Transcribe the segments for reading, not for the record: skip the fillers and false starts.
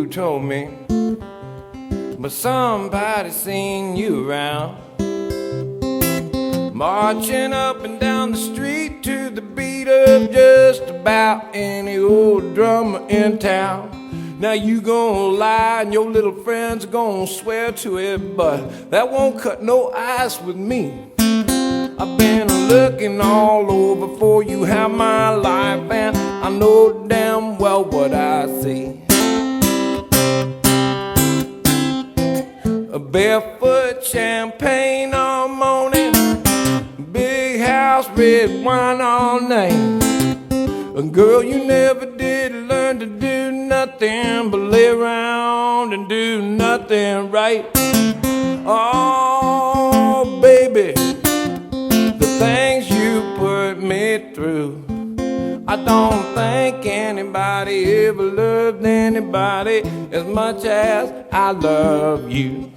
who told me, but somebody seen you around, marching up and down the street to the beat of just about any old drummer in town. Now you gonna lie and your little friends are gonna swear to it, but that won't cut no ice with me. I've been looking all over for you half my life, and I know damn well what I see. A barefoot champagne all morning, big house, red wine all night. Girl, you never did learn to do nothing but lay around and do nothing right. Oh, baby, the things you put me through, I don't think anybody ever loved anybody as much as I love you.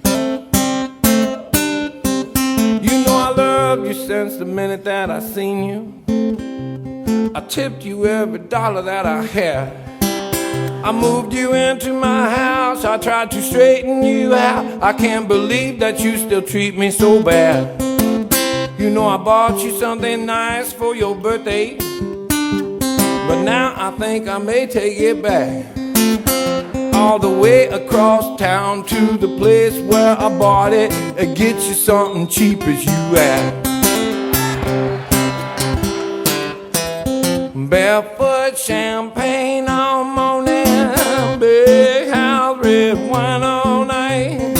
You know I loved you since the minute that I seen you. I tipped you every dollar that I had. I moved you into my house, I tried to straighten you out. I can't believe that you still treat me so bad. You know I bought you something nice for your birthday, but now I think I may take it back. All the way across town to the place where I bought it, and get you something cheap as you ask. Barefoot champagne all morning, big house, red wine all night.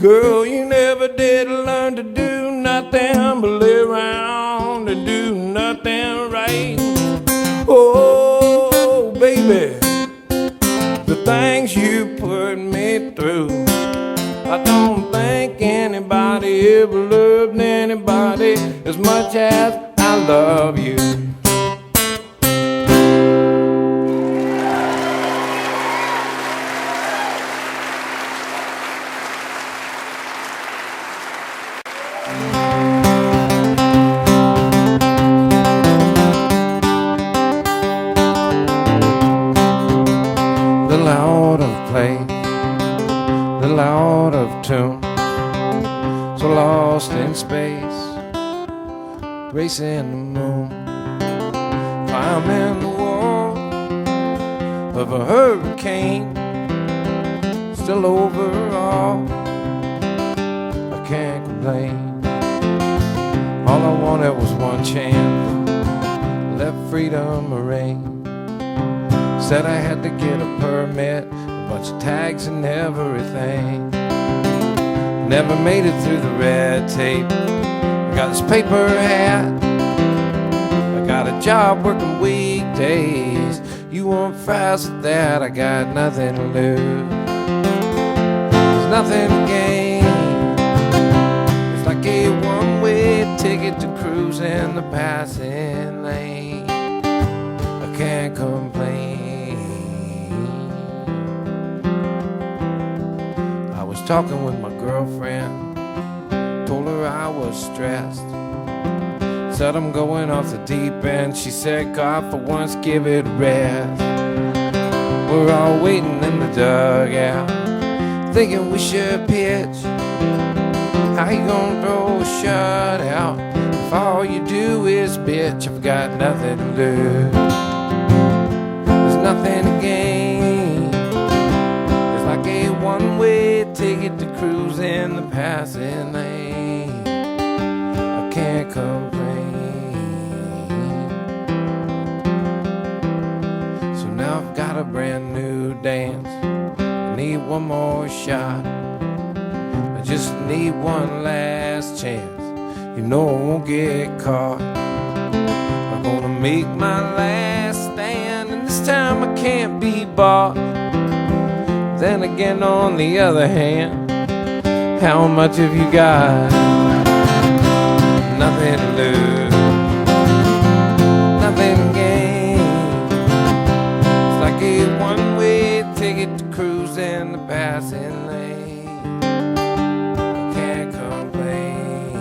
Girl, you never did learn to do nothing but lay around and do nothing right. Oh, baby, the things you put me through, I don't think anybody ever loved anybody as much as I love you. Little out of place, little out of tune, so lost in space, racing the moon, climbing the wall of a hurricane, still overall, I can't complain. All I wanted was one chance, let freedom reign. Said I had to get a permit, a bunch of tags and everything. Never made it through the red tape. I got this paper hat, I got a job working weekdays. You want fries with that, I got nothing to lose. There's nothing to gain. It's like a one-way ticket to cruise in the passing lane. I can't complain. I was talking with my girlfriend, told her I was stressed. Said I'm going off the deep end. She said, God, for once, give it a rest. We're all waiting in the dugout, thinking we should pitch. How you gonna throw a shutout if all you do is bitch? I've got nothing to lose, there's nothing to gain. It's like a one-way ticket to cruise in the passing lane. I can't complain. So now I've got a brand new dance, I need one more shot, I just need one last chance. You know I won't get caught. I'm gonna make my last stand, and this time I can't be bought. Then again, on the other hand, how much have you got? Nothing to lose, nothing to gain. It's like a one-way ticket to cruise in the passing lane. I can't complain.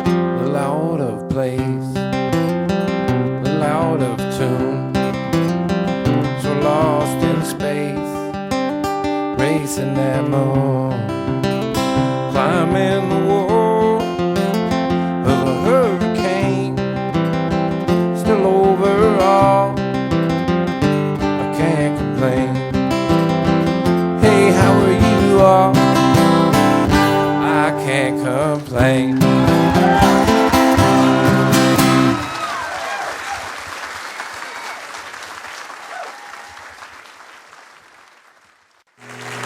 A little out of place, a little out of tune, chasing that moon, climbing the wall of a hurricane, still overall, I can't complain. Hey, how are you all? I can't complain.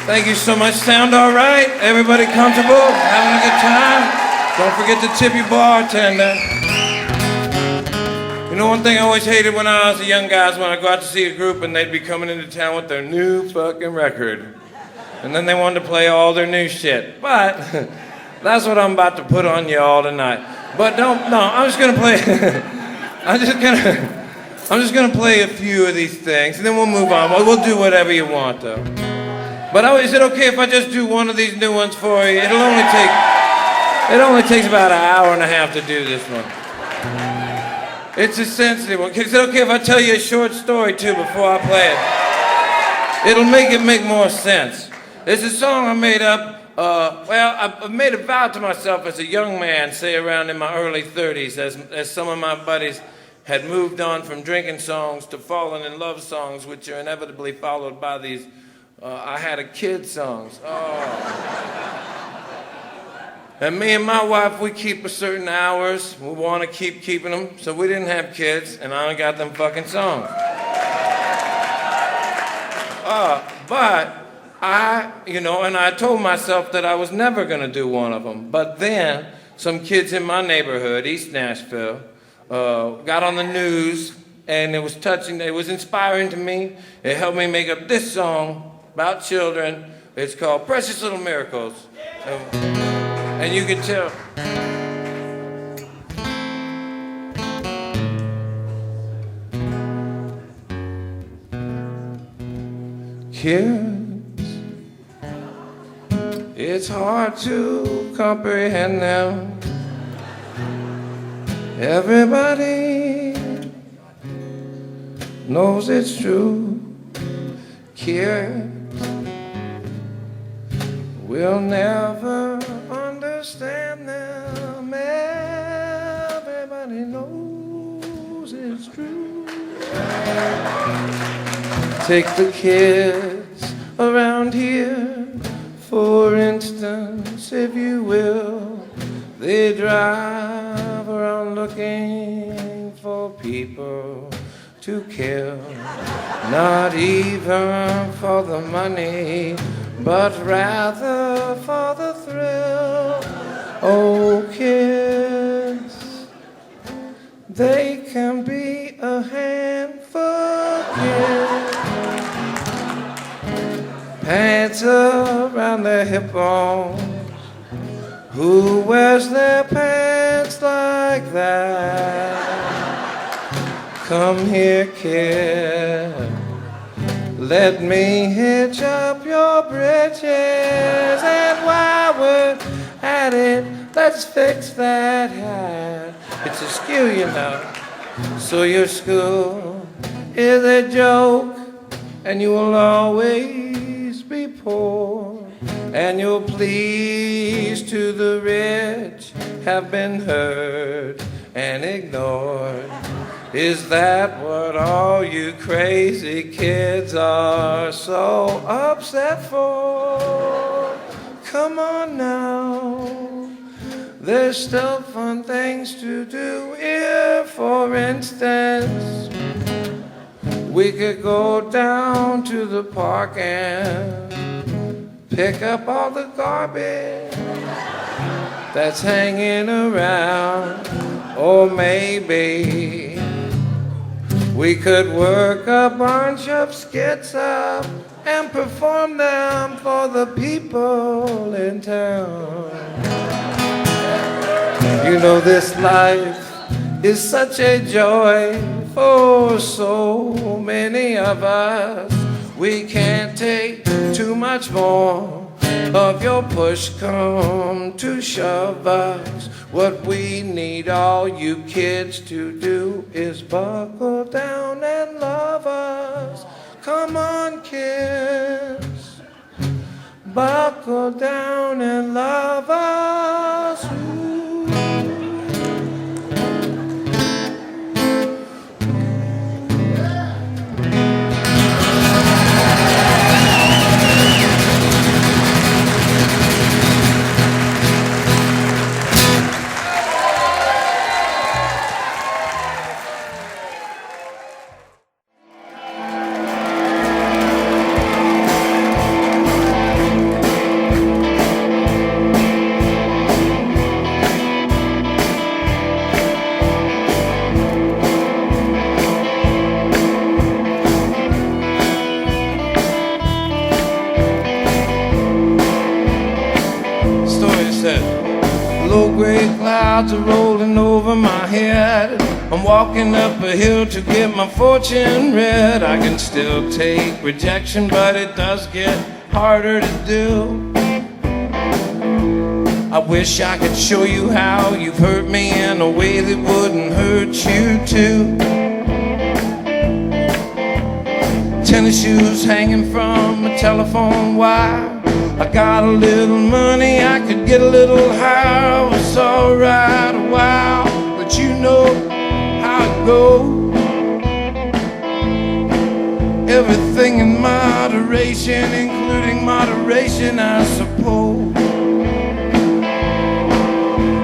Thank you so much. Sound all right? Everybody comfortable? Having a good time? Don't forget to tip your bartender. You know, one thing I always hated when I was a young guy is when I go out to see a group and they'd be coming into town with their new fucking record. And then they wanted to play all their new shit. But that's what I'm about to put on you all tonight. But I'm just gonna play, I'm just gonna play a few of these things and then we'll move on. We'll do whatever you want though. But is it okay if I just do one of these new ones for you? It only takes about an hour and a half to do this one. It's a sensitive one. Is it okay if I tell you a short story too before I play it? It'll make it make more sense. It's a song I made up, I made a vow to myself as a young man, say around in my early 30s, as some of my buddies had moved on from drinking songs to falling in love songs, which are inevitably followed by these I had a kid songs. Oh. And me and my wife, we keep a certain hours. We want to keep keeping them, so we didn't have kids, and I got them fucking songs. But I told myself that I was never going to do one of them. But then some kids in my neighborhood, East Nashville, got on the news, and it was touching. It was inspiring to me. It helped me make up this song about children. It's called Precious Little Miracles. And you can tell. Kids, it's hard to comprehend them. Everybody knows it's true. Kids will never understand them. Everybody knows it's true. Take the kids around here, for instance, if you will. They drive around looking for people to kill, not even for the money, but rather for the thrill. Oh, kids, they can be a handful, kids. Pants around their hip bones. Who wears their pants like that? Come here, kid. Let me hitch up your britches, and while we're at it, let's fix that hat. It's askew, you know. So your school is a joke, and you will always be poor, and your pleas to the rich have been heard and ignored. Is that what all you crazy kids are so upset for? Come on now, there's still fun things to do here. For instance, we could go down to the park and pick up all the garbage that's hanging around. Or maybe we could work a bunch of skits up and perform them for the people in town. You know, this life is such a joy for so many of us. We can't take too much more of your push come to shove us. What we need all you kids to do is buckle down and love us. Come on, kids, buckle down and love us. Low-grade clouds are rolling over my head. I'm walking up a hill to get my fortune read. I can still take rejection, but it does get harder to do. I wish I could show you how you've hurt me in a way that wouldn't hurt you too. Tennis shoes hanging from a telephone wire. I got a little money, I could get a little higher. It's alright a while, but you know how it goes. Everything in moderation, including moderation, I suppose.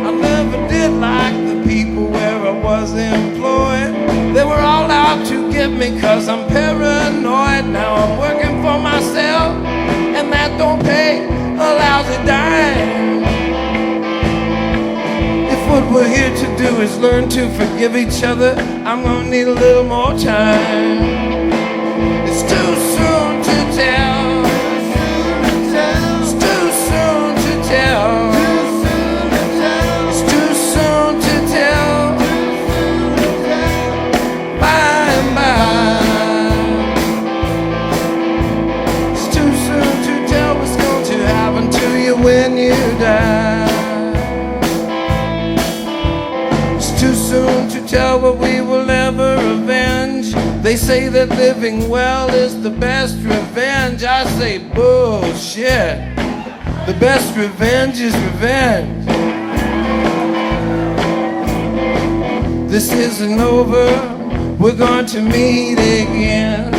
I never did like the people where I was employed. They were all out to get me 'cause I'm paranoid. Now I'm working for myself, and that don't pay a lousy dime. If what we're here to do is learn to forgive each other, I'm gonna need a little more time. It's too soon to tell. It's too soon to tell. It's too soon to tell. By and by. When you die, it's too soon to tell what we will ever avenge. They say that living well is the best revenge. I say bullshit. The best revenge is revenge. This isn't over. We're going to meet again.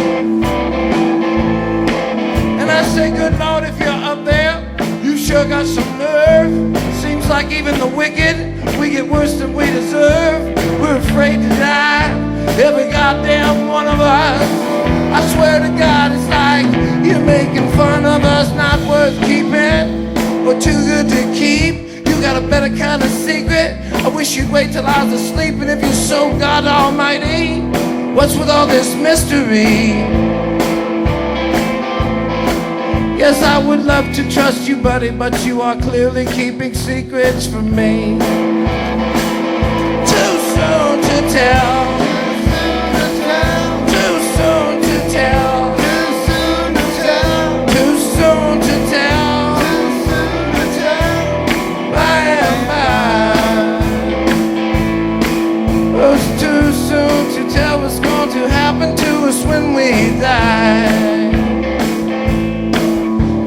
And I say, good Lord, if you're up there, sure got some nerve. Seems like even the wicked, we get worse than we deserve. We're afraid to die, every goddamn one of us. I swear to God, it's like you're making fun of us. Not worth keeping, but too good to keep. You got a better kind of secret. I wish you'd wait till I was asleep. And if you're so God almighty, what's with all this mystery? Yes, I would love to trust you, buddy, but you are clearly keeping secrets from me. Too soon to tell. Too soon to tell. Too soon to tell. By and by. Oh, it's too soon to tell what's going to happen to us when we die.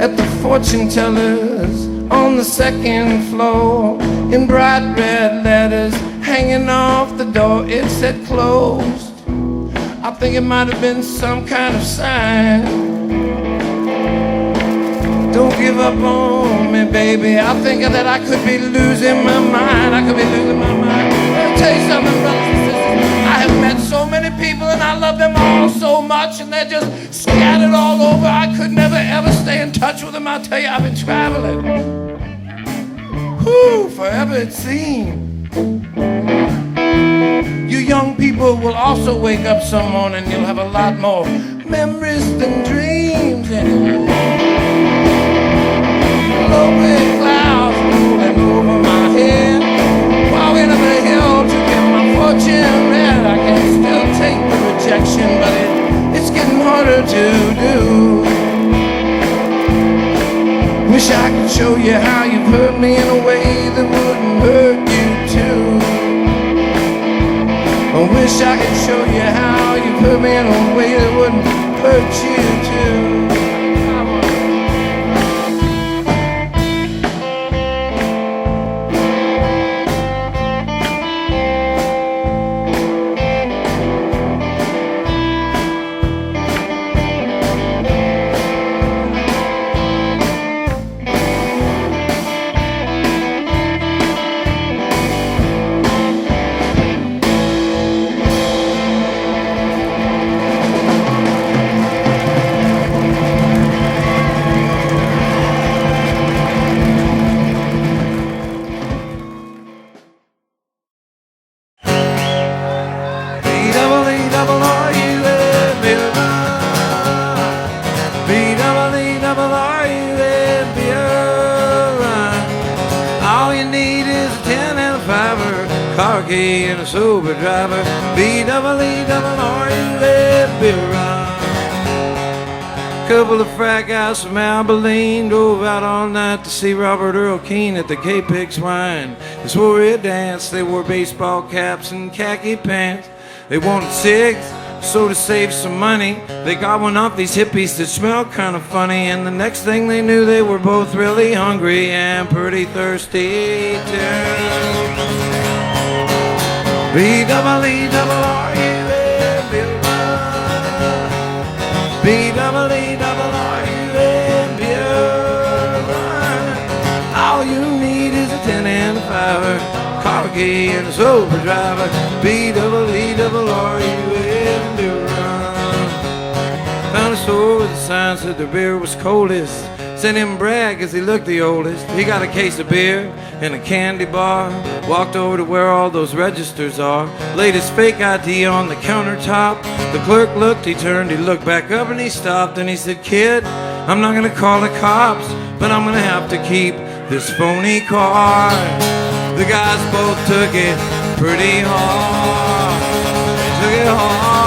At the fortune tellers on the second floor, in bright red letters hanging off the door, it said closed. I think it might have been some kind of sign. Don't give up on me, baby. I think that I could be losing my mind. I could be losing my mind. Let me tell you something, brothers and sisters. I have met so many people and I love them all so much, and they're just scattered all over. I could never ever stay in touch with them. I'll tell you, I've been traveling. Whew, forever it seemed. You young people will also wake up some morning. You'll have a lot more memories than dreams. Low-grade clouds rolling over my head. Walking up a hill to get my fortune read. I can still take the rejection, but it's getting harder to do. Wish I could show you how you've hurt me in a way that wouldn't hurt you too. I wish I could show you how you've hurt me in a way that wouldn't hurt you too. key and a sober driver. B-double-E-double-R-U-M, beer run. Couple of frat guys from Abilene drove out all night to see Robert Earl Keen at the K-Pig Swine. They swore he'd dance, they wore baseball caps and khaki pants. They wanted cigs, so to save some money, they got one off these hippies that smelled kind of funny. And the next thing they knew, they were both really hungry and pretty thirsty too. B-double-E-double-R-U-M, beer run. B-double-E-double-R-U-M, beer run. All you need is a 10 and a 5-er, car key and a sober driver. B-double-E-double-R-U-M, beer run. Found a store with a sign said the beer was coldest. Sent him brag as he looked the oldest. He got a case of beer and a candy bar. Walked over to where all those registers are. Laid his fake ID on the countertop. The clerk looked, he turned, he looked back up and he stopped and he said, "Kid, I'm not gonna call the cops, but I'm gonna have to keep this phony car." The guys both took it pretty hard. They took it hard.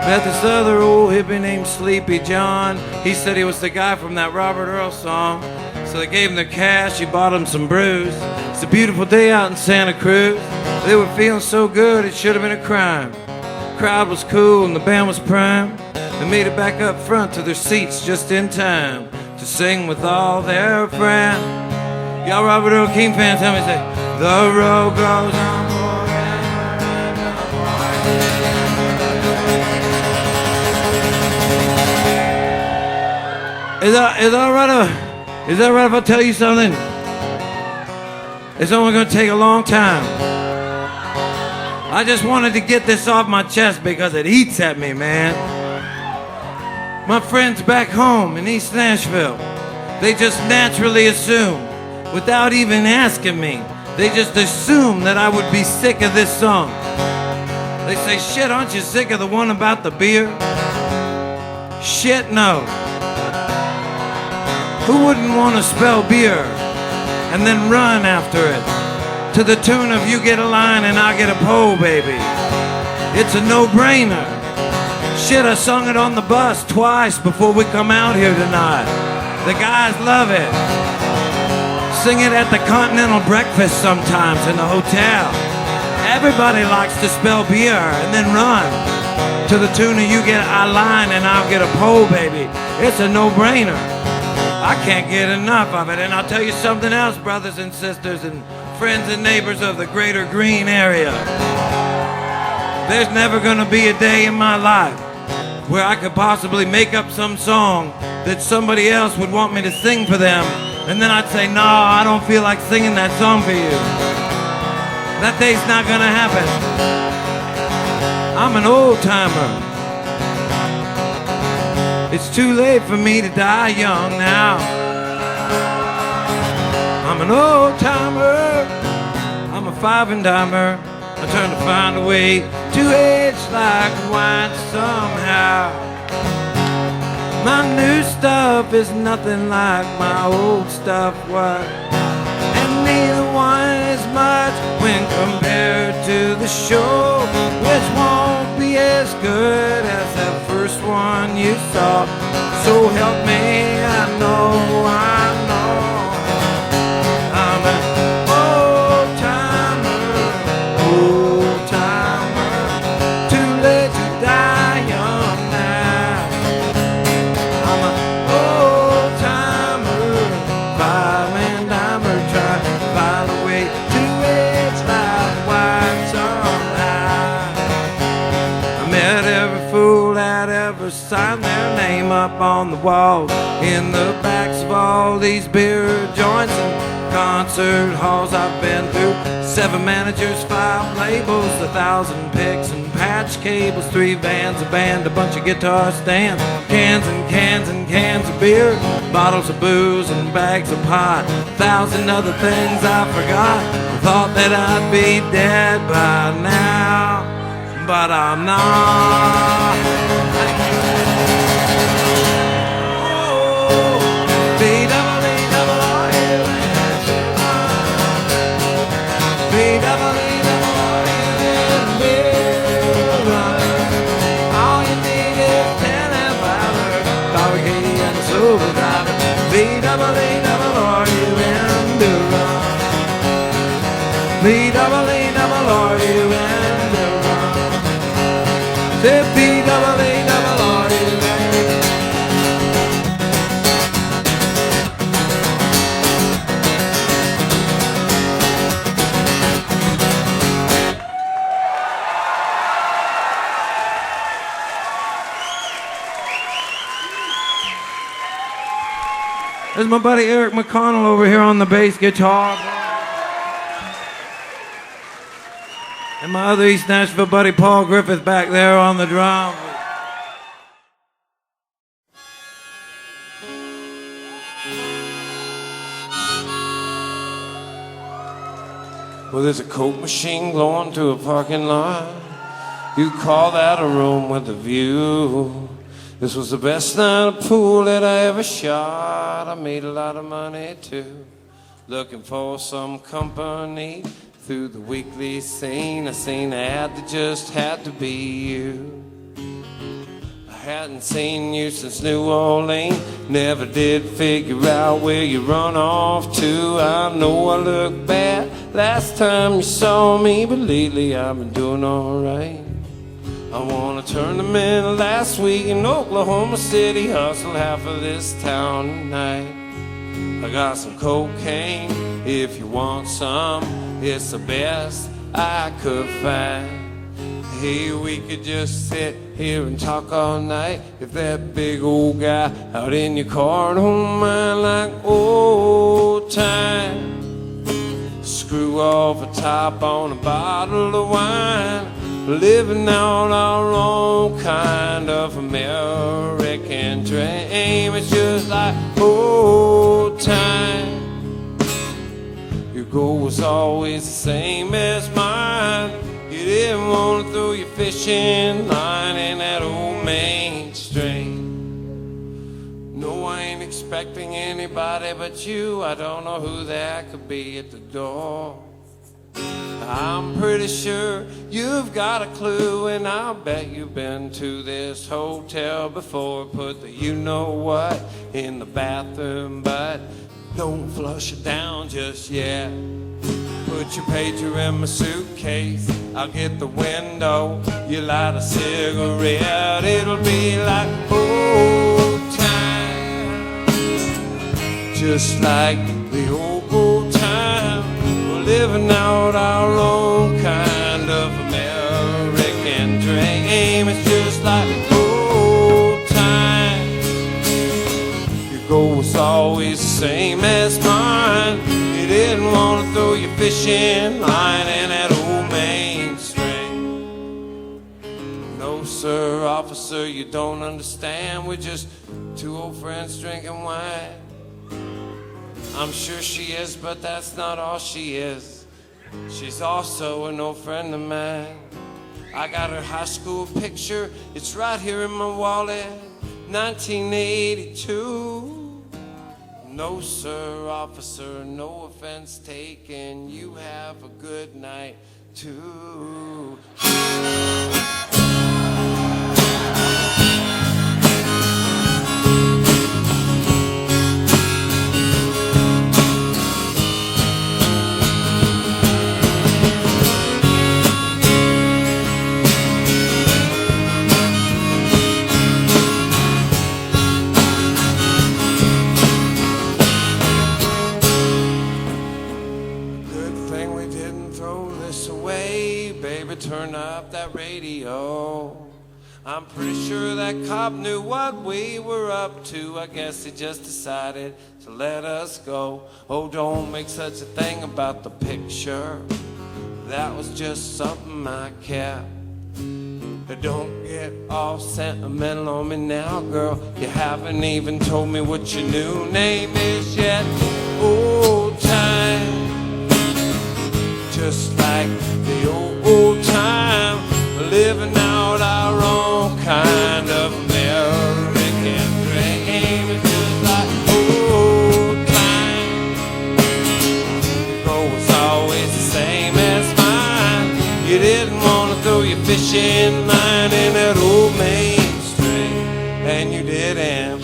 Met this other old hippie named Sleepy John. He said he was the guy from that Robert Earl song. So they gave him their cash, he bought him some brews. It's a beautiful day out in Santa Cruz. They were feeling so good it should have been a crime. The crowd was cool and the band was prime. They made it back up front to their seats just in time to sing with all their friends. Y'all Robert Earl Keen fans, tell me, say, the road goes on. Is that right if I tell you something? It's only going to take a long time. I just wanted to get this off my chest because it eats at me, man. My friends back home in East Nashville, they just naturally assume, without even asking me, they just assume that I would be sick of this song. They say, "Shit, aren't you sick of the one about the beer?" Shit, no. Who wouldn't want to spell beer and then run after it to the tune of "You get a line and I get a pole, baby"? It's a no-brainer. Shit, I sung it on the bus twice before we come out here tonight. The guys love it. Sing it at the Continental breakfast sometimes in the hotel. Everybody likes to spell beer and then run to the tune of "You get a line and I'll get a pole, baby." It's a no-brainer. I can't get enough of it. And I'll tell you something else, brothers and sisters and friends and neighbors of the greater Green area. There's never going to be a day in my life where I could possibly make up some song that somebody else would want me to sing for them. And then I'd say, "No, I don't feel like singing that song for you." That day's not going to happen. I'm an old timer. It's too late for me to die young now. I'm an old timer. I'm a five and dimer. I'm trying to find a way to age like wine somehow. My new stuff is nothing like my old stuff was, and neither one is much when compared to the show, which won't be as good as that first one you saw. So help me, I know I'm an old timer, too late to die young now. I'm an old timer, five and dimer, trying to find a way to age like wine somehow. I met every fool that ever signed their name up on the wall in the backs of all these beer joints and concert halls I've been through. 7 managers, 5 labels, 1,000 picks and patch cables, 3 vans, a band, a bunch of guitar stands, cans and cans and cans of beer, bottles of booze and bags of pot, 1,000 other things I forgot. I thought that I'd be dead by now, but I'm not. There's my buddy Eric McConnell over here on the bass guitar. And my other East Nashville buddy Paul Griffith back there on the drum. Well, there's a Coke machine glowing through a parking lot. You call that a room with a view. This was the best night of pool that I ever shot. I made a lot of money too, looking for some company through the weekly scene. I seen an ad that just had to be you. I hadn't seen you since New Orleans, never did figure out where you run off to. I know I look bad last time you saw me, but lately I've been doing alright. I wanna turn them in last week in Oklahoma City, hustle half of this town tonight. I got some cocaine if you want some, it's the best I could find. Hey, we could just sit here and talk all night if that big old guy out in your car don't mind, like old time. Screw off a top on a bottle of wine, living out our own kind of American dream. It's just like old time. Your goal was always the same as mine. You didn't want to throw your fishing line in that old main stream. No, I ain't expecting anybody but you. I don't know who that could be at the door. I'm pretty sure you've got a clue, and I'll bet you've been to this hotel before. Put the you-know-what in the bathroom, but don't flush it down just yet. Put your pager in my suitcase, I'll get the window. You light a cigarette, it'll be like old time, just like the old time. Living out our own kind of American dream. It's just like old time. Your goal was always the same as mine. You didn't want to throw your fishing line in that old mainstream. No, sir, officer, you don't understand. We're just 2 old friends drinking wine. I'm sure she is, but that's not all she is. She's also an old friend of mine. I got her high school picture, it's right here in my wallet, 1982. No, sir, officer, no offense taken. You have a good night, too. Turn up that radio. I'm pretty sure that cop knew what we were up to. I guess he just decided to let us go. Oh, don't make such a thing about the picture. That was just something I kept. Don't get all sentimental on me now, girl. You haven't even told me what your new name is yet. Old time, just like the old time, living out our own kind of American dream. It's just like old time. The goal was always the same as mine. You didn't want to throw your fishing line in that old Main Street, and you didn't.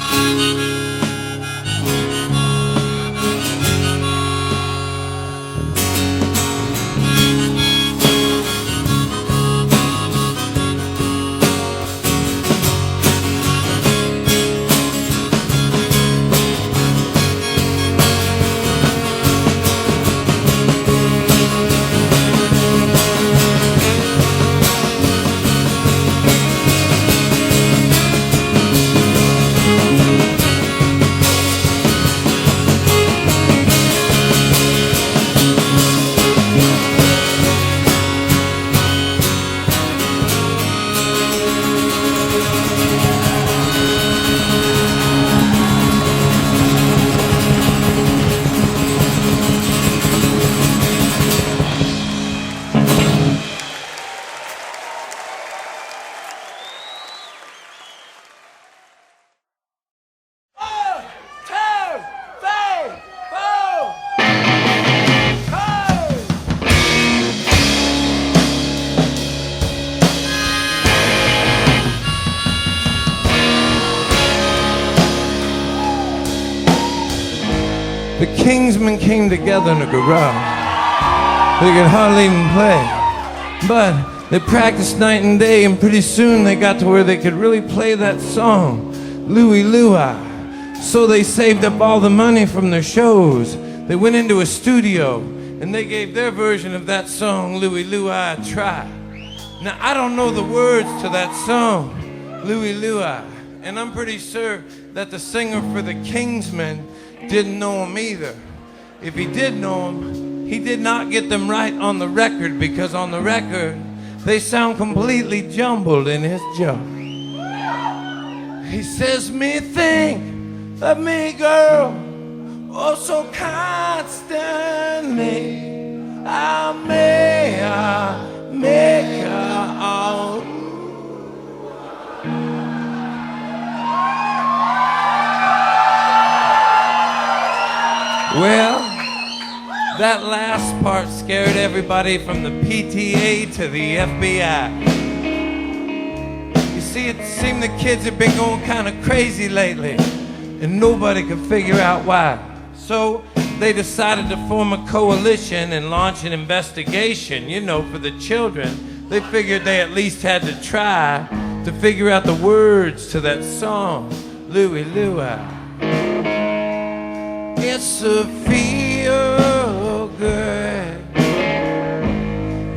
The Kingsmen came together in a garage. They could hardly even play, but they practiced night and day, and pretty soon they got to where they could really play that song, Louie Louie. So they saved up all the money from their shows. They went into a studio and they gave their version of that song, Louie Louie, a try. Now I don't know the words to that song, Louie Louie, and I'm pretty sure that the singer for the Kingsmen didn't know him either. If he did know him, he did not get them right on the record, because on the record they sound completely jumbled in his joke. He says, me think of me, girl, oh so constantly. I make her all. Well, that last part scared everybody from the PTA to the FBI. You see, it seemed the kids had been going kind of crazy lately, and nobody could figure out why. So they decided to form a coalition and launch an investigation, you know, for the children. They figured they at least had to try to figure out the words to that song, Louie Louie. It's a feel good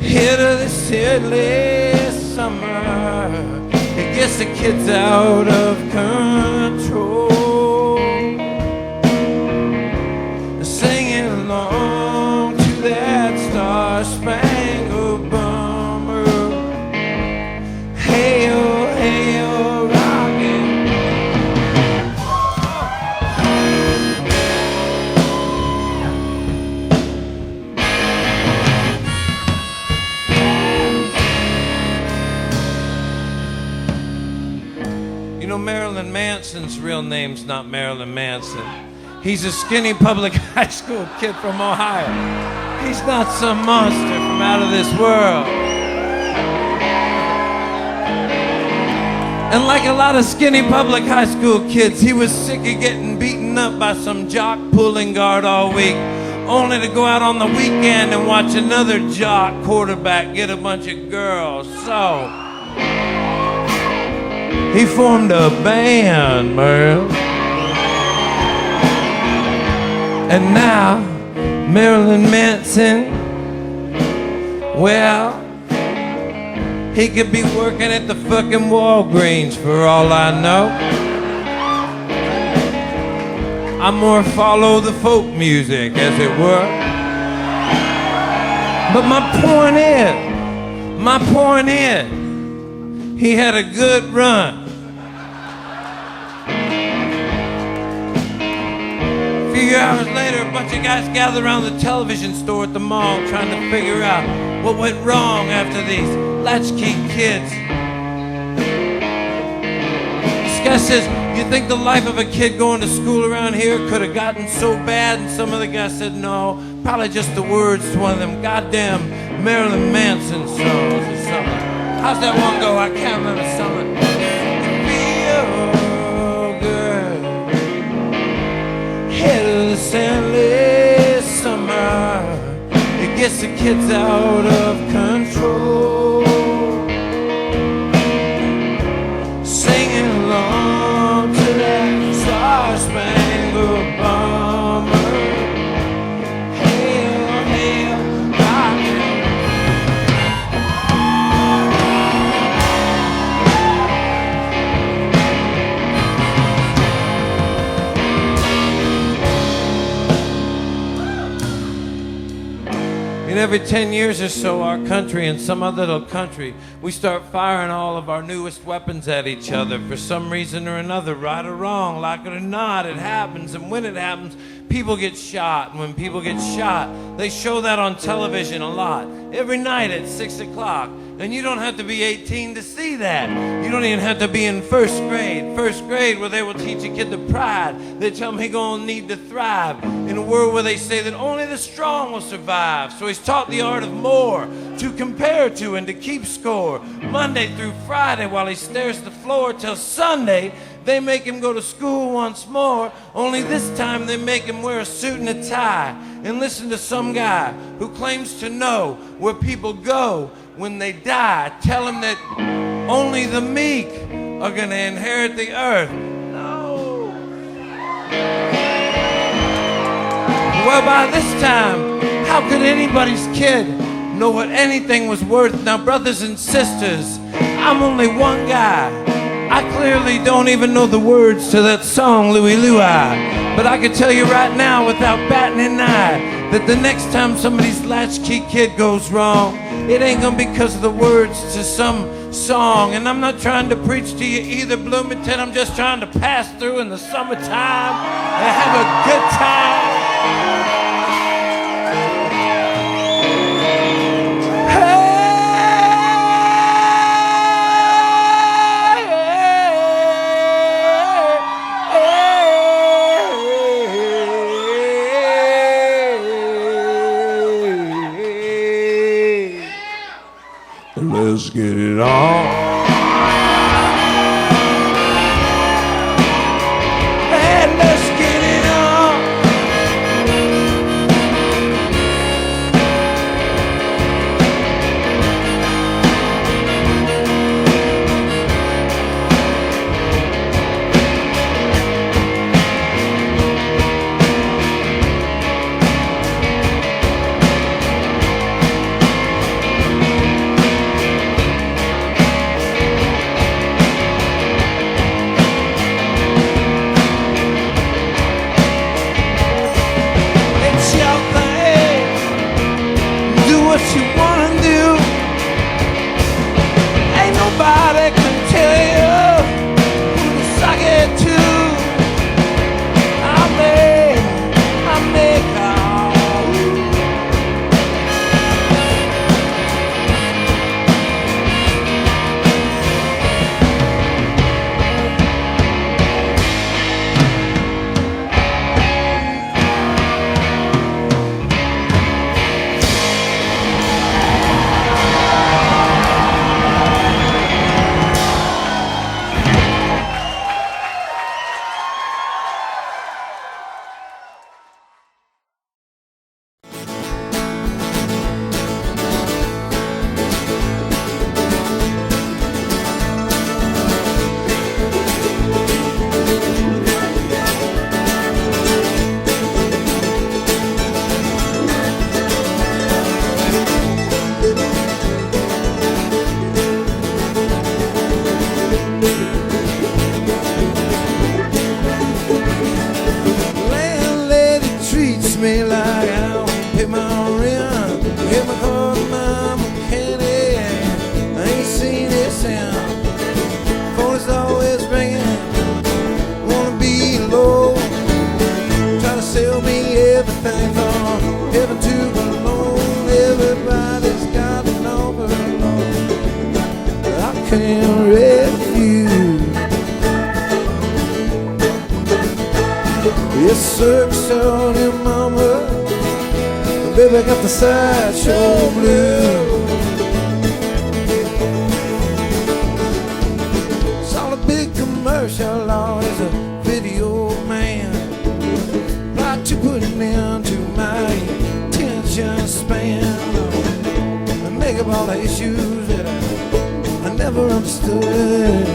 hit of the silly summer. It gets the kids out of control. Singing along to that star-spangled banner. Hail, hail, rockin'. You know, Marilyn Manson's real name's not Marilyn Manson. He's a skinny public high school kid from Ohio. He's not some monster from out of this world. And like a lot of skinny public high school kids, he was sick of getting beaten up by some jock pulling guard all week, only to go out on the weekend and watch another jock quarterback get a bunch of girls. So he formed a band, man. And now, Marilyn Manson, well, He could be working at the fucking Walgreens for all I know. I more follow the folk music, as it were. But my point is, he had a good run. A few hours later, a bunch of guys gathered around the television store at the mall trying to figure out what went wrong after these latchkey kids. This guy says, you think the life of a kid going to school around here could have gotten so bad? And some other guy said, no, probably just the words to one of them goddamn Marilyn Manson songs or something. How's that one go? I can't remember something. Feel good. Head of the Sandless summer. It gets the kids out of control. Singing along to that Star-Spangled Bomber. Hail, hail, rockin'. And every 10 years or so, our country and some other little country, we start firing all of our newest weapons at each other for some reason or another, right or wrong, like it or not, it happens. And when it happens, people get shot. And when people get shot, they show that on television a lot, every night at 6 o'clock. And you don't have to be 18 to see that. You don't even have to be in first grade where they will teach a kid the pride. They tell him he's gonna need to thrive in a world where they say that only the strong will survive. So he's taught the art of more, to compare to and to keep score, Monday through Friday while he stares at the floor till Sunday. They make him go to school once more, only this time they make him wear a suit and a tie and listen to some guy who claims to know where people go when they die. Tell him that only the meek are gonna inherit the earth. No. Well, by this time, how could anybody's kid know what anything was worth? Now, brothers and sisters, I'm only one guy. I clearly don't even know the words to that song, Louie Louie. But I can tell you right now, without batting an eye, that the next time somebody's latchkey kid goes wrong, it ain't gonna be because of the words to some song. And I'm not trying to preach to you either, Bloomington. I'm just trying to pass through in the summertime and have a good time. Let's get it on. And let's get it on. Baby got the sideshow blues. Saw a big commercial on as a video man, right to put an end to my attention span, and make up all the issues that I never understood.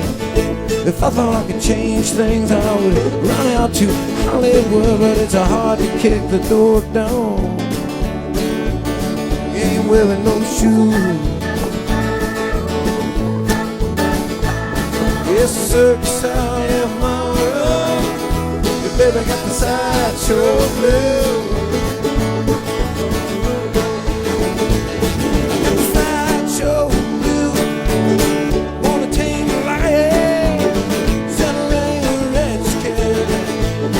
If I thought I could change things, I would run out to Hollywood, but it's hard to kick the door down. You ain't wearing no shoes. It's a circus out in my world. Your baby got the sideshow blues. Got the sideshow blues. Wanna tame the lion, settling a rich kid.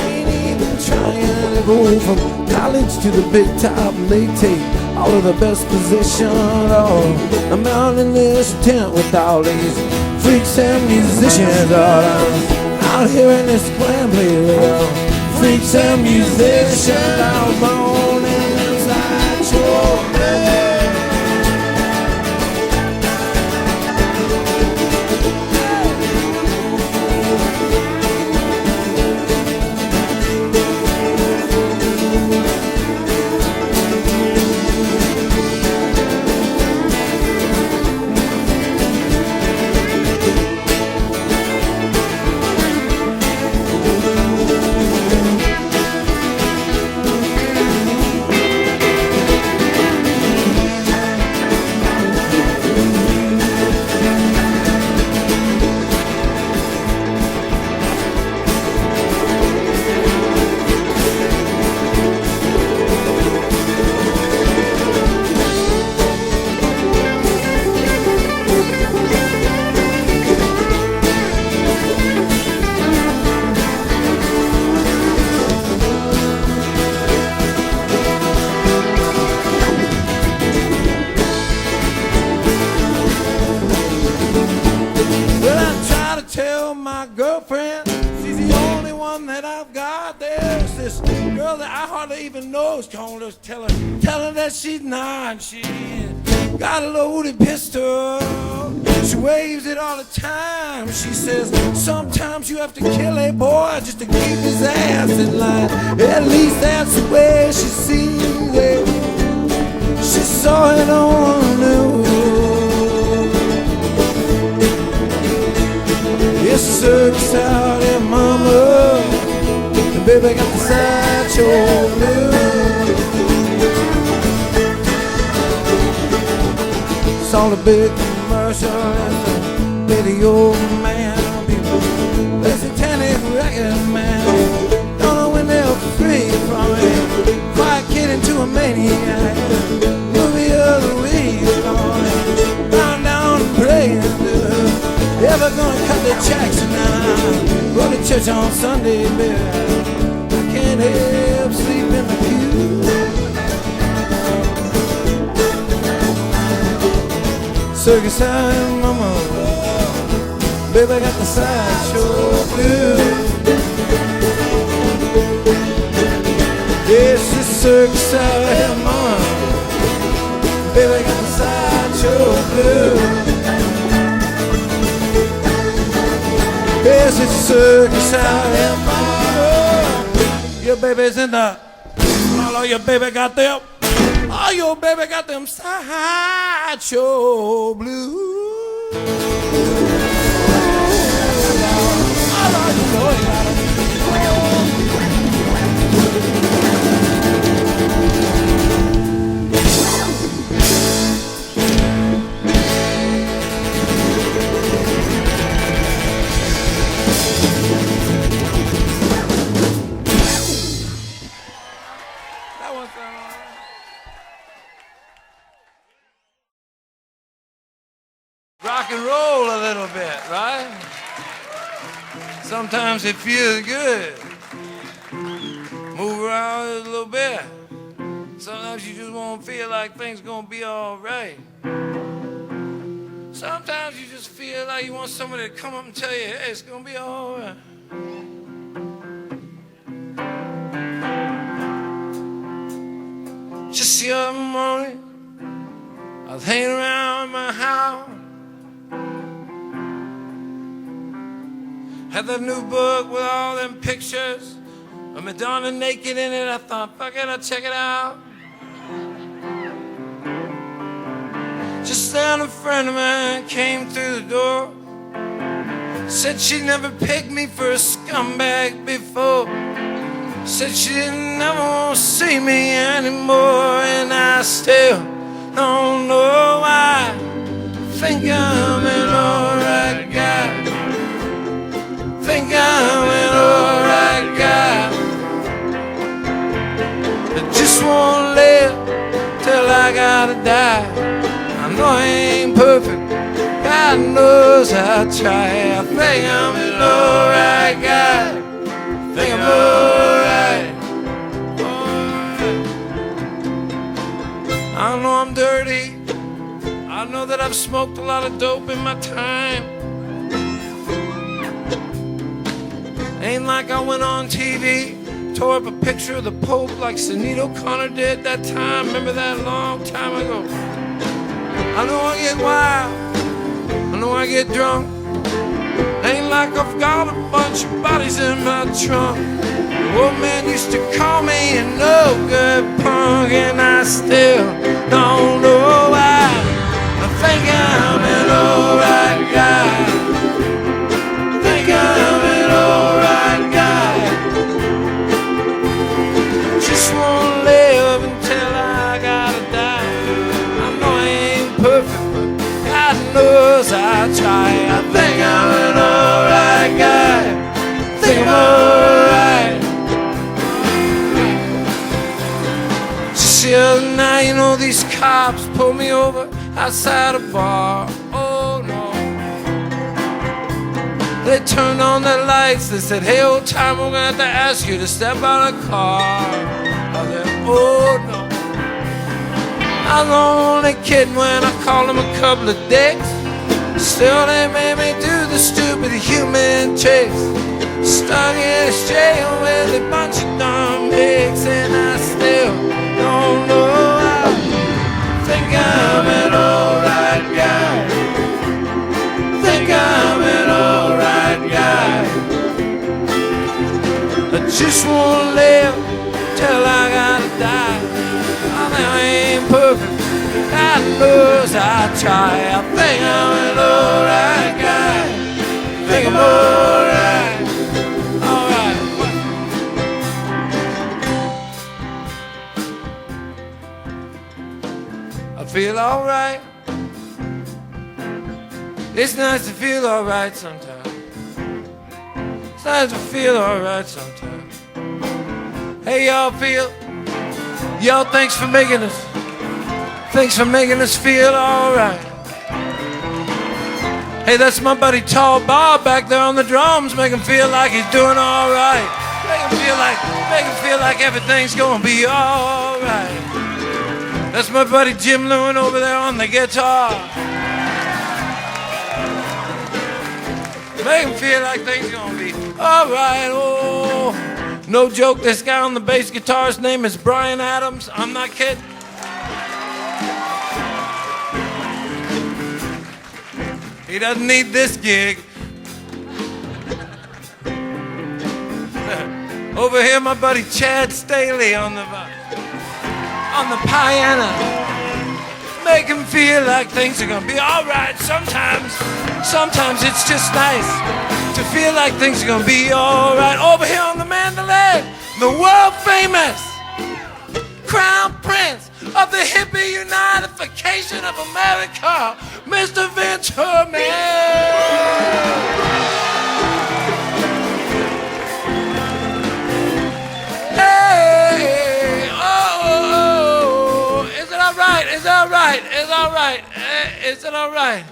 Ain't even trying to go from college to the big top, and they take all of the best position. Oh, I'm out in this tent with all these freaks and musicians. Oh, I'm out here in this glam place, freaks and musicians. I'm born inside your bed. Tell my girlfriend she's the only one that I've got. There's this girl that I hardly even know is calling her, tell her that she's not. She got a loaded pistol. She waves it all the time. She says sometimes you have to kill a boy just to keep his ass in line. At least that's the way she sees it. She saw it on the news. It's a circus out in mama, and baby got the sideshow blues. Saw the big commercial and the video man. People, the satanic record man. Don't know when they're free from it. Quiet kid into a maniac. Movie of the week on it. Down and praying. Ever gonna cut the checks now? Go to church on Sunday, baby. I can't help sleep in the pew. Circus time, mama. Baby, I got the sideshow blues. Yes, it's circus time, mama. Baby, I got the sideshow blues. Yes, it's a circus out in my. Your baby's in the. All your baby got them. All your baby got them sideshow blues. Rock and roll a little bit, right? Sometimes it feels good. Move around a little bit. Sometimes you just won't feel like things gonna be all right. Sometimes you just feel like you want somebody to come up and tell you, hey, it's gonna be all right. Just the other morning, I was hanging around my house. Had that new book with all them pictures of Madonna naked in it. I thought, fuck it, I'll check it out. Just then a friend of mine came through the door. Said she'd never pegged me for a scumbag before. Said she didn't never want to see me anymore. And I still don't know why. Think I'm an alright guy. Think I'm an alright guy. I just won't live till I gotta die. I know I ain't perfect, God knows I try. I think I'm an alright guy. Think I'm alright. I know I'm dirty. I know that I've smoked a lot of dope in my time. Ain't like I went on TV, tore up a picture of the Pope like Sinead O'Connor did that time. Remember that long time ago? I know I get wild, I know I get drunk. Ain't like I've got a bunch of bodies in my trunk. The old man used to call me a no good punk, and I still don't know why. I think I'm an alright guy. Think I'm an alright guy. Just won't live until I gotta die. I know I ain't perfect, but God knows I try. I think I'm an alright guy. Think I'm alright. Just the other night, you know, these cops pulled me over outside a bar. Oh no. They turned on their lights. They said, hey, old timer, we're gonna have to ask you to step out of the car. I said, oh no. I was only kidding when I called them a couple of dicks. Still they made me do the stupid human tricks. Stuck in a jail with a bunch of dumb hicks, and I still don't know how. Think I'm an alright guy. Think I'm an alright guy. I just won't live till I gotta die. I think I ain't perfect, God knows I try. I think I'm an alright guy. Think I'm alright. Alright. I feel alright. It's nice to feel alright sometimes. It's nice to feel alright sometimes. Hey, y'all feel? Y'all, thanks for making us. Thanks for making us feel alright. Hey, that's my buddy Tall Bob back there on the drums. Make him feel like he's doing alright. Make him feel like everything's gonna be alright. That's my buddy Jim Lewin over there on the guitar. Make him feel like things are gonna be alright. Oh, no joke, this guy on the bass guitar, his name is Brian Adams. I'm not kidding. He doesn't need this gig. Over here, my buddy Chad Staley on the piano. Make him feel like things are gonna be alright. Sometimes it's just nice to feel like things are gonna be alright. Over here on the mandolin, the world famous Crown Prince of the hippie unification of America, Mr. Vince Herman. Hey, oh, is it alright? Is it alright? Is it alright? Is it alright?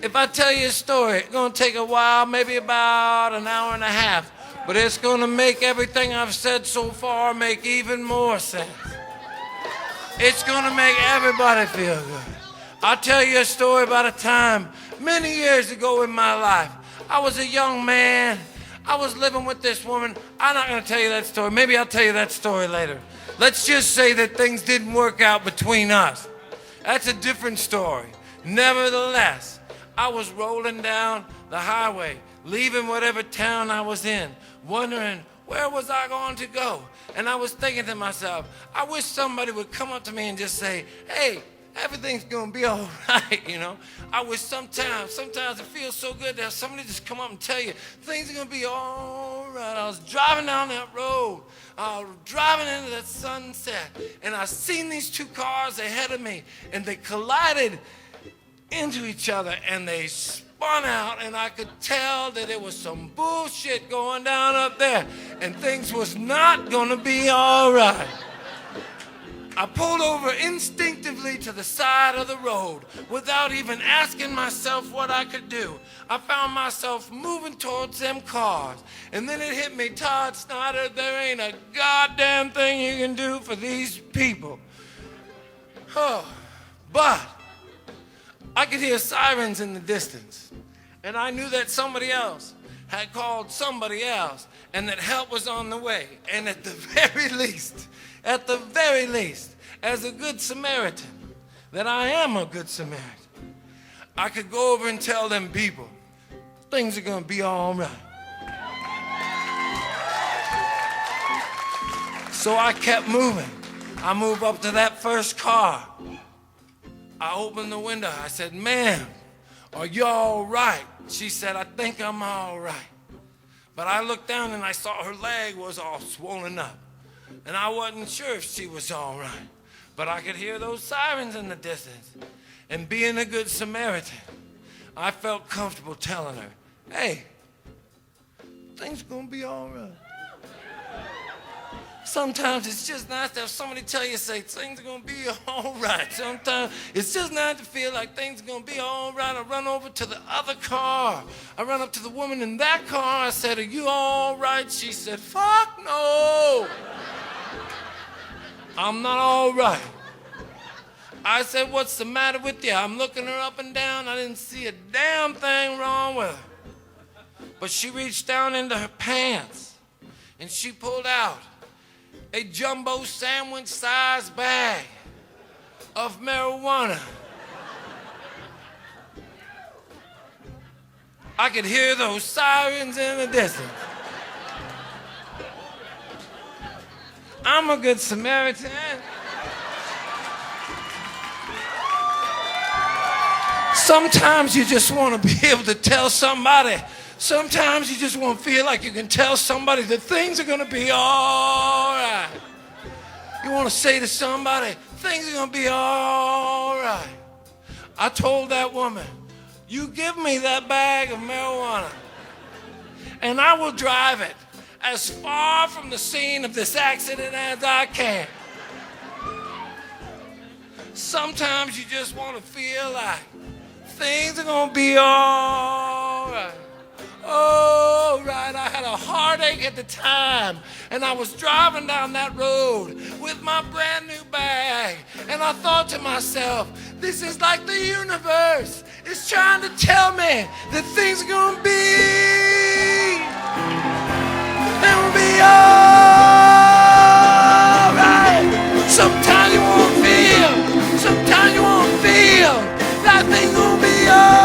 If I tell you a story, it's gonna take a while, maybe about an hour and a half, but it's gonna make everything I've said so far make even more sense. It's gonna make everybody feel good. I'll tell you a story about a time many years ago in my life. I was a young man. I was living with this woman. I'm not gonna tell you that story. Maybe I'll tell you that story later. Let's just say that things didn't work out between us. That's a different story. Nevertheless, I was rolling down the highway, leaving whatever town I was in, wondering where was I going to go? And I was thinking to myself, I wish somebody would come up to me and just say, hey, everything's gonna be all right, you know. I wish sometimes it feels so good to have somebody just come up and tell you things are gonna be all right. I was driving down that road, I was driving into that sunset, and I seen these two cars ahead of me, and they collided into each other, and they spun out, and I could tell that there was some bullshit going down up there, and things was not gonna be all right. I pulled over instinctively to the side of the road without even asking myself what I could do. I found myself moving towards them cars. And then it hit me, Todd Snider, there ain't a goddamn thing you can do for these people. Oh, but I could hear sirens in the distance. And I knew that somebody else had called somebody else and that help was on the way. And at the very least, as a good Samaritan, that I am a good Samaritan, I could go over and tell them people, things are gonna be all right. So I kept moving. I moved up to that first car. I opened the window. I said, ma'am, are you all right? She said, I think I'm all right. But I looked down and I saw her leg was all swollen up. And I wasn't sure if she was all right. But I could hear those sirens in the distance. And being a good Samaritan, I felt comfortable telling her, hey, things are gonna be all right. Sometimes it's just nice to have somebody tell you, say, things are gonna be all right. Sometimes it's just nice to feel like things are gonna be all right. I run over to the other car. I run up to the woman in that car. I said, are you all right? She said, fuck no. I'm not all right. I said, what's the matter with you? I'm looking her up and down. I didn't see a damn thing wrong with her. But she reached down into her pants and she pulled out a jumbo sandwich-sized bag of marijuana. I could hear those sirens in the distance. I'm a good Samaritan. Sometimes you just want to be able to tell somebody. Sometimes you just want to feel like you can tell somebody that things are going to be all right. You want to say to somebody, things are going to be all right. I told that woman, you give me that bag of marijuana and I will drive it as far from the scene of this accident as I can. Sometimes you just want to feel like things are going to be all right. All right, I had a heartache at the time, and I was driving down that road with my brand new bag, and I thought to myself, this is like the universe is trying to tell me that things are going to be, they're going to be all right. Sometimes you won't feel that thing's going to be all right.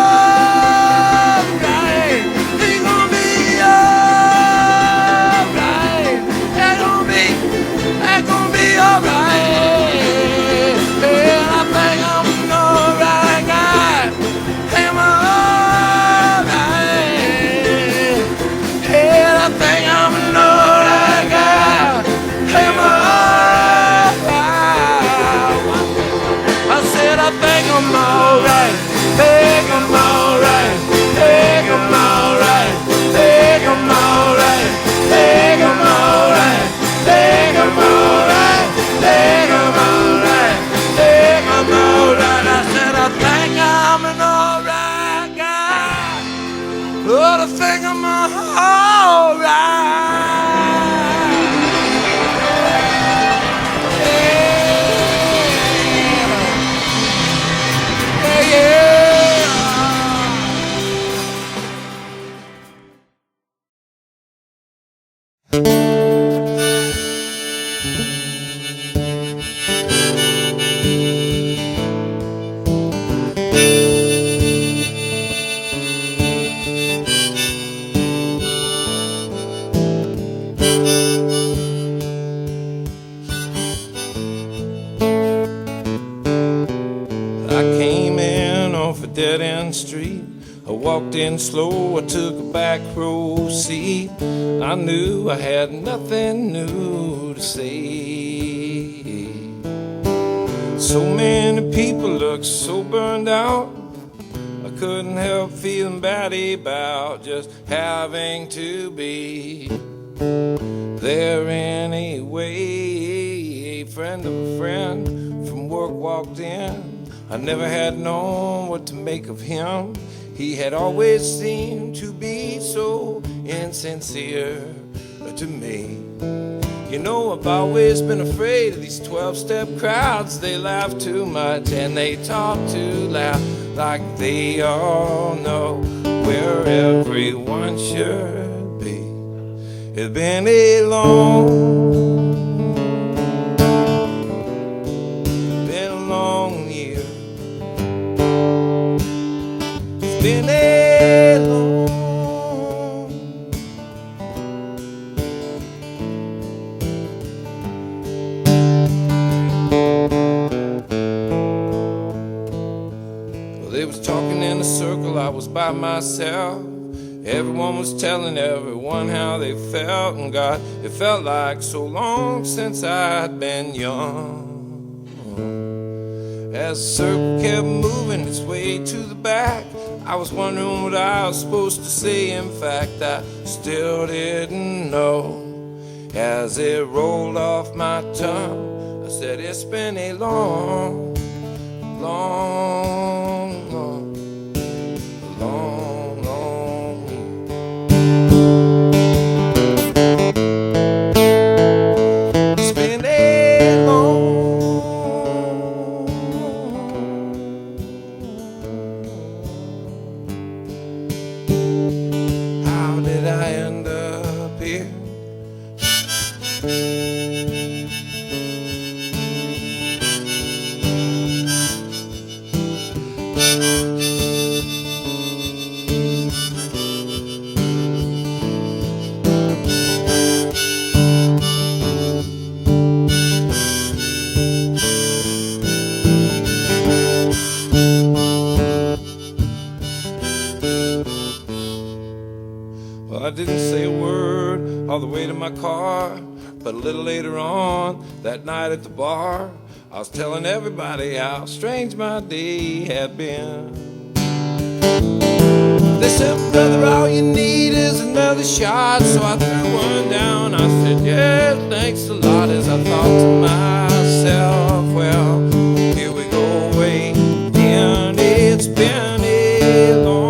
dead-end street. I walked in slow, I took a back row seat. I knew I had nothing new to say. So many people looked so burned out, I couldn't help feeling bad about just having to be there anyway. A friend of a friend from work walked in. I never had known what to make of him. He had always seemed to be so insincere to me. You know, I've always been afraid of these 12-step crowds. They laugh too much and they talk too loud, like they all know where everyone should be. It's been a long year. It's been a long. Well, they was talking in a circle, I was by myself. Everyone was telling everyone how they felt, and God, it felt like so long since I'd been young. As the circle kept moving its way to the back, I was wondering what I was supposed to say. In fact, I still didn't know. As it rolled off my tongue, I said, it's been a long, long, long, long, long year. It's been a long. How did I end up here? Well, I didn't say a word all the way to my car, but a little later on that night at the bar, I was telling everybody how strange my day had been. They said, brother, all you need is another shot. So I threw one down, I said, yeah, thanks a lot. As I thought to myself, well, here we go again. It's been a long,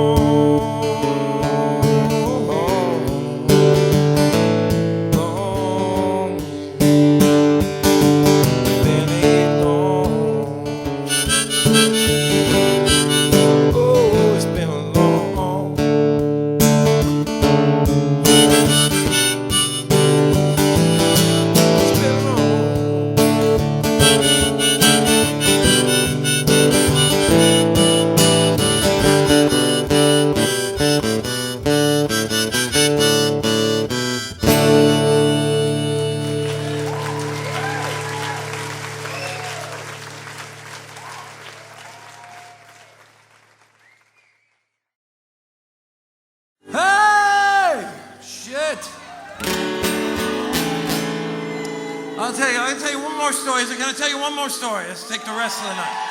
I'll tell you one more story. Can I tell you one more story? Let's take the rest of the night.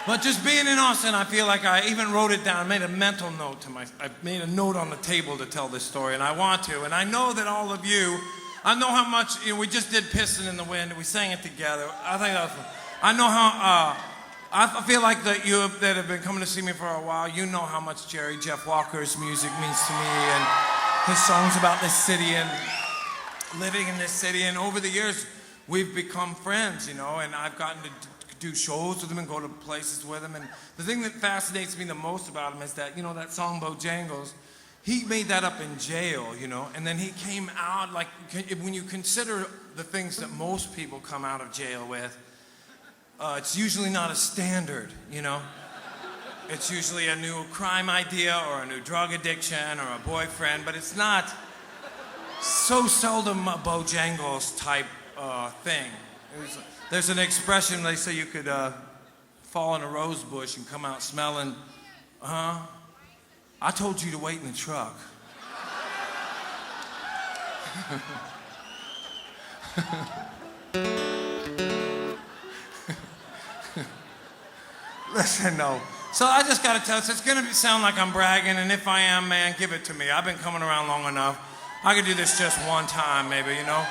But just being in Austin, I feel like I even wrote it down. I made a mental note I made a note on the table to tell this story, and I want to. And I know that all of you, I know how much, we just did Piston in the Wind. We sang it together. I think that was fun. I know how, I feel like that you that have been coming to see me for a while, you know how much Jerry Jeff Walker's music means to me, and his songs about this city and living in this city. And over the years, we've become friends, and I've gotten to do shows with him and go to places with him. And the thing that fascinates me the most about him is that, that song Bojangles, he made that up in jail, and then he came out, like, when you consider the things that most people come out of jail with, it's usually not a standard, It's usually a new crime idea or a new drug addiction or a boyfriend, but it's not so seldom a Bojangles type thing. There's an expression, they say you could fall in a rose bush and come out smelling, I told you to wait in the truck. Listen, no. So I just got to tell you, it's going to sound like I'm bragging, and if I am, man, give it to me. I've been coming around long enough. I could do this just one time, maybe, you know.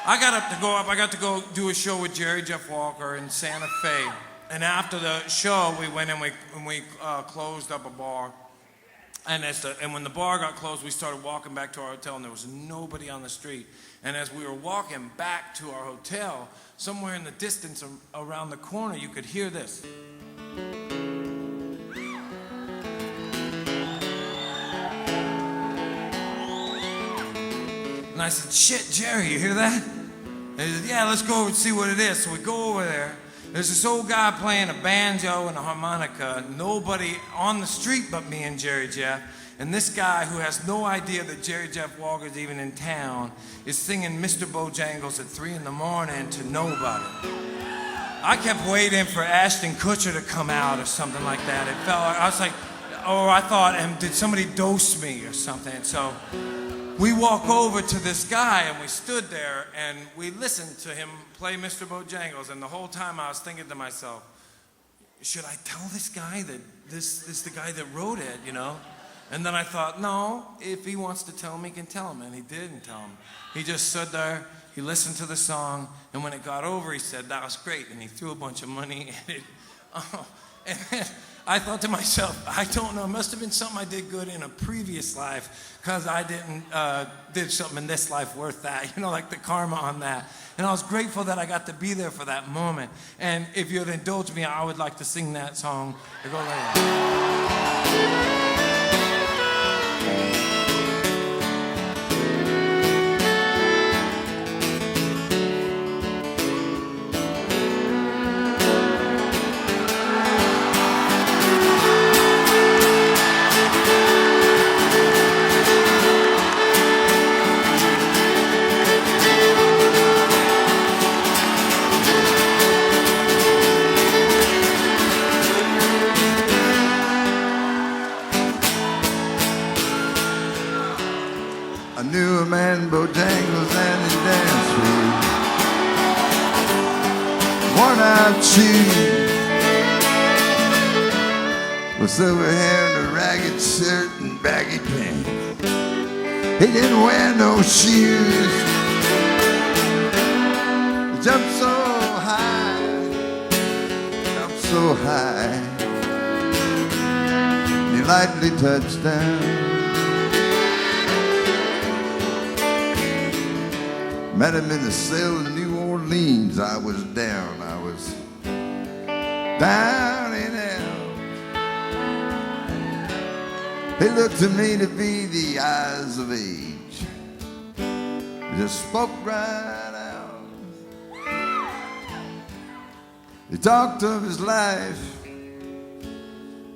I got to go do a show with Jerry Jeff Walker in Santa Fe. And after the show, we went and we closed up a bar. And when the bar got closed, we started walking back to our hotel, and there was nobody on the street. And as we were walking back to our hotel, somewhere in the distance around the corner, you could hear this. And I said, shit, Jerry, you hear that? And he said, yeah, let's go over and see what it is. So we go over there. There's this old guy playing a banjo and a harmonica. Nobody on the street but me and Jerry Jeff. And this guy, who has no idea that Jerry Jeff Walker's even in town, is singing Mr. Bojangles at 3 in the morning to nobody. I kept waiting for Ashton Kutcher to come out or something like that. It felt like, I was like, oh, I thought, did somebody dose me or something? So we walk over to this guy, and we stood there, and we listened to him play Mr. Bojangles, and the whole time I was thinking to myself, should I tell this guy that this is the guy that wrote it, you know? And then I thought, no, if he wants to tell him, he can tell him, and he didn't tell him. He just stood there, he listened to the song, and when it got over, he said, that was great, and he threw a bunch of money at it. And then I thought to myself, I don't know, it must have been something I did good in a previous life, because I did something in this life worth that, you know, like the karma on that. And I was grateful that I got to be there for that moment. And if you'd indulge me, I would like to sing that song. It goes like that. Bojangles and he danced with worn-out shoes, with silver hair and a ragged shirt and baggy pants. He didn't wear no shoes. He jumped so high, he lightly touched down. Met him in the cell in New Orleans. I was down and out. He looked to me to be the eyes of age. He just spoke right out. He talked of his life.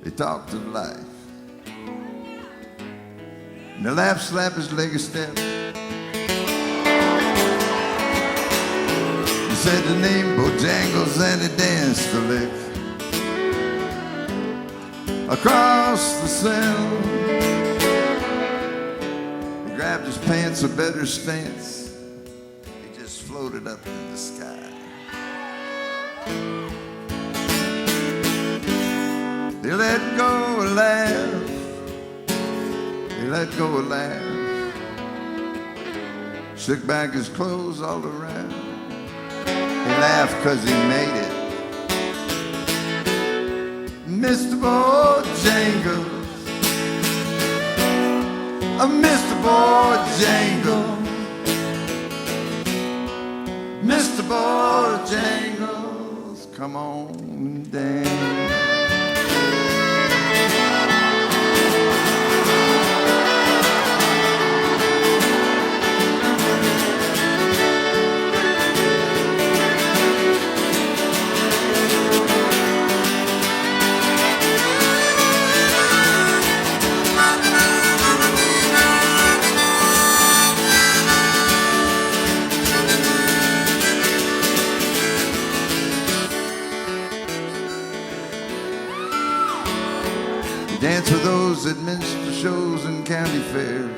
He talked of life. And the laugh slapped his leg a step. Said the name Bojangles and he danced a lick across the cell. He grabbed his pants a better stance. He just floated up in the sky. He let go a laugh. He let go a laugh. Shook back his clothes all around. He laughed 'cause he made it. Mr. Bojangles, Mr. Bojangles, Mr. Bojangles, come on and dance. danced with those at minstrel shows and county fairs.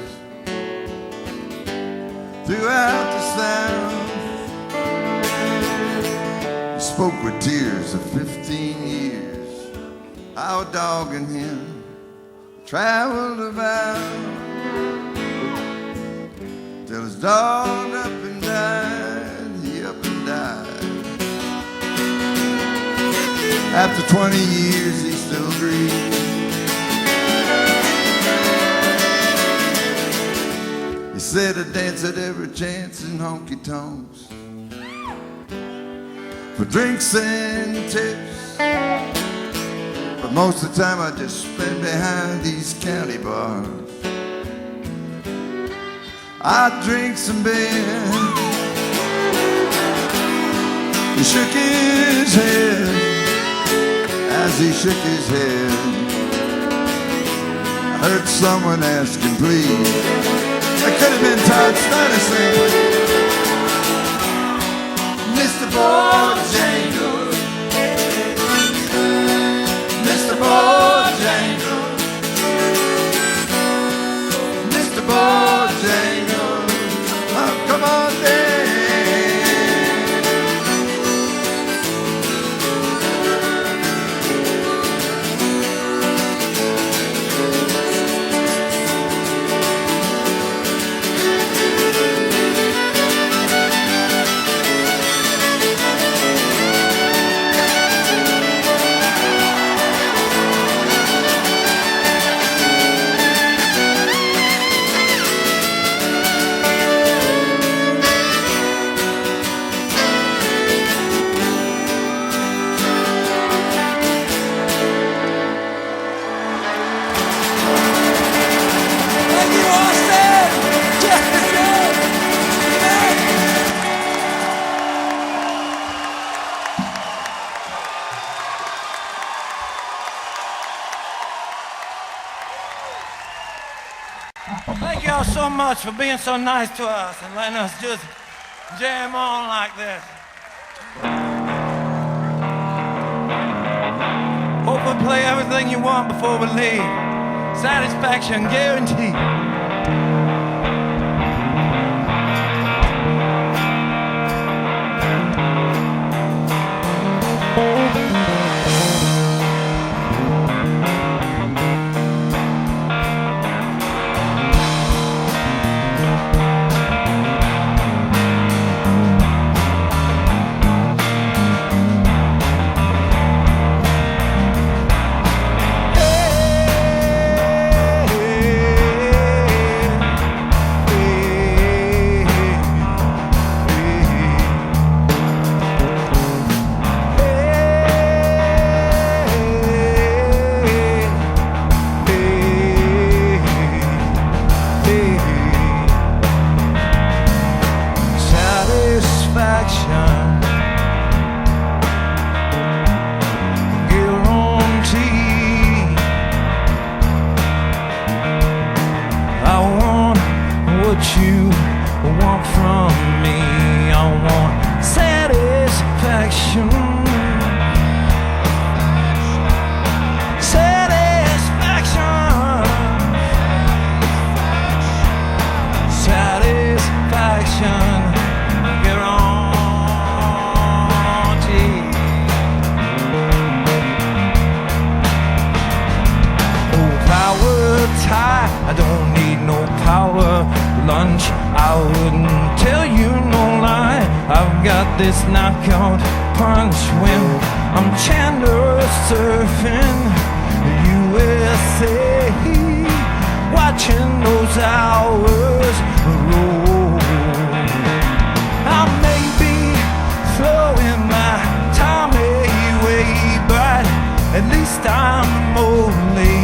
Throughout the South, he spoke with tears of 15 years. Our dog and him traveled about till his dog up and died. He up and died. After 20 years, he still grieves. He said I dance at every chance in honky-tonks for drinks and tips, but most of the time I just spend behind these county bars. I drink some beer. He shook his head. As he shook his head, I heard someone ask him, please. That could have been Todd Snider saying, Mr. Bojangles, Mr. Bojangles, Mr. Bojangles, oh, come on, Dave. Thank y'all so much for being so nice to us and letting us just jam on like this. Hope we play everything you want before we leave. Satisfaction guaranteed. You want from me, I want satisfaction. Satisfaction. Satisfaction. Guarantee. Oh, power tie, I don't need no power lunch. I wouldn't tell you no lie. I've got this knockout punch when I'm Chandler surfing USA, watching those hours roll. I may be throwing my time away, but at least I'm only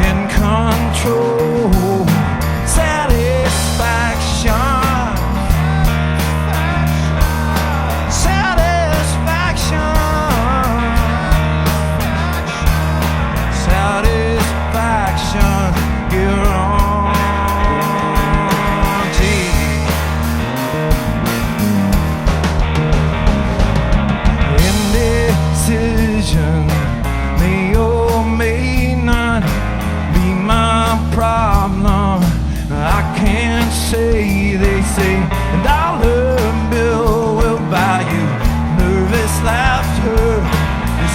in control. Satisfaction. Satisfaction. Satisfaction. Guarantee.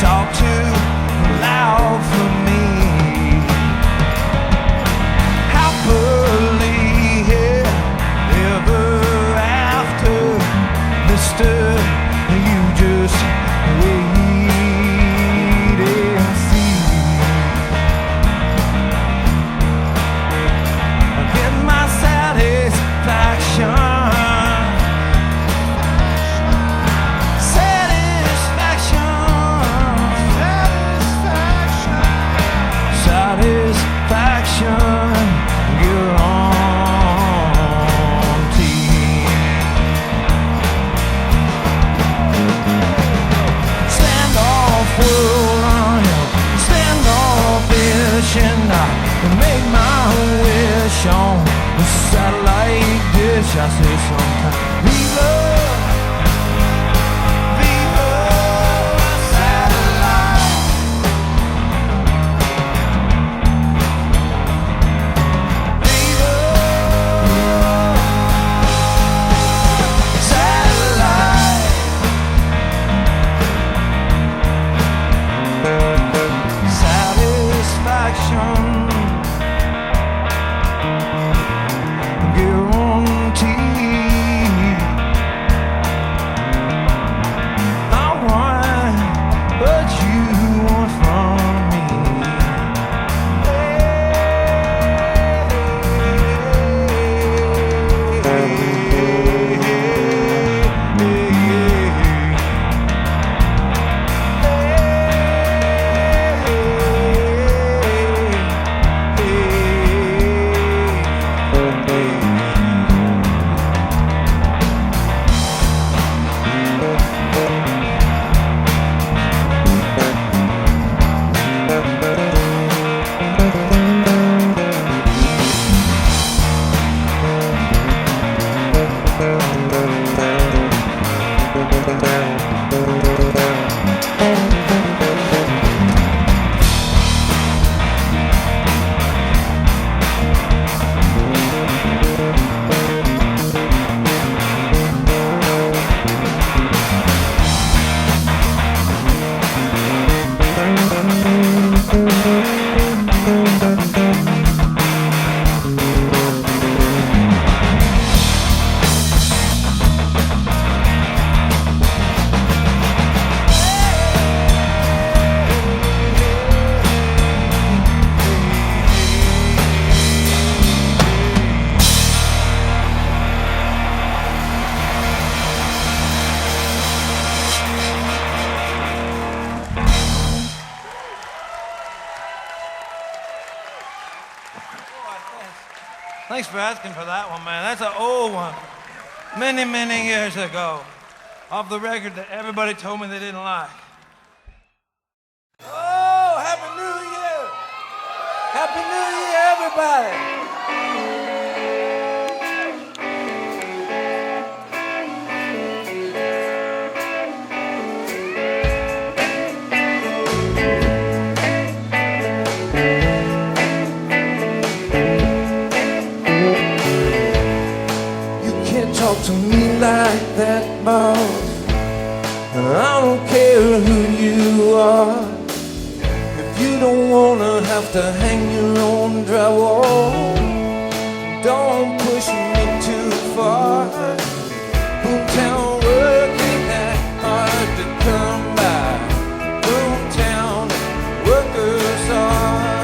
talk too loud for me. Happily ever after, mister, you just wait and see. I get my satisfaction. Make my wish on the satellite dish. I say sometimes, Viva, Viva satellite. Viva satellite. Satisfaction. Thanks for asking for that one, man. That's an old one. Many, many years ago. Off the record that everybody told me they didn't like. Oh, Happy New Year! Happy New Year, everybody! Talk to me like that, boss. I don't care who you are. If you don't wanna have to hang your own drywall, don't push me too far. Boomtown work ain't that hard to come by. Boomtown workers are.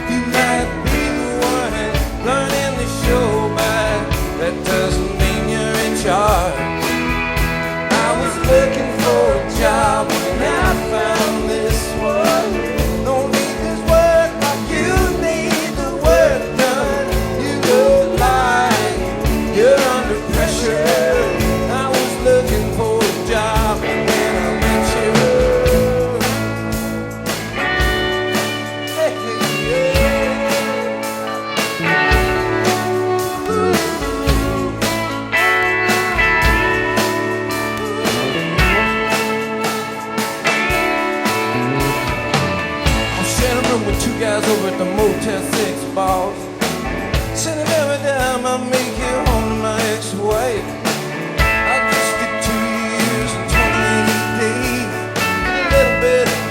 You might be the one learning the show, but that doesn't I was looking for a job and I found this one. Don't need this work like you need the work done. You look like you're under pressure. I was looking for a job and I met you. With two guys over at the Motel 6, boss. Sending every time I make it home to my ex-wife. I just did 2 years and 28 days. A little bit of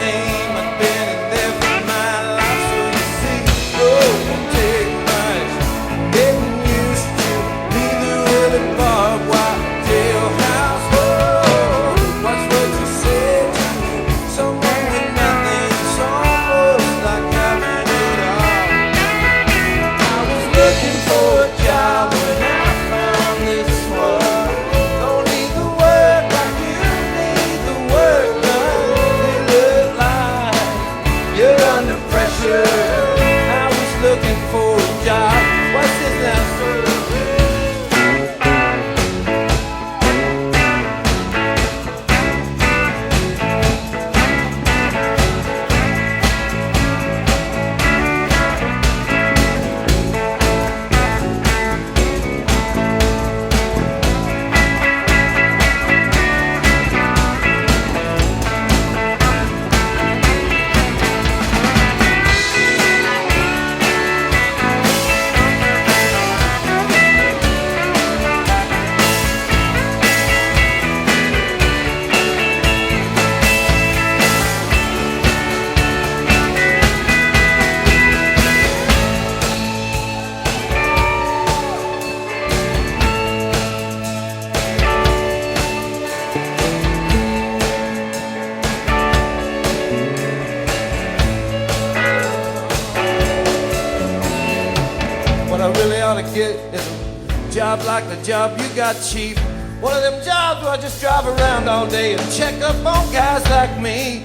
get is a job like the job you got, chief. One of them jobs where I just drive around all day and check up on guys like me.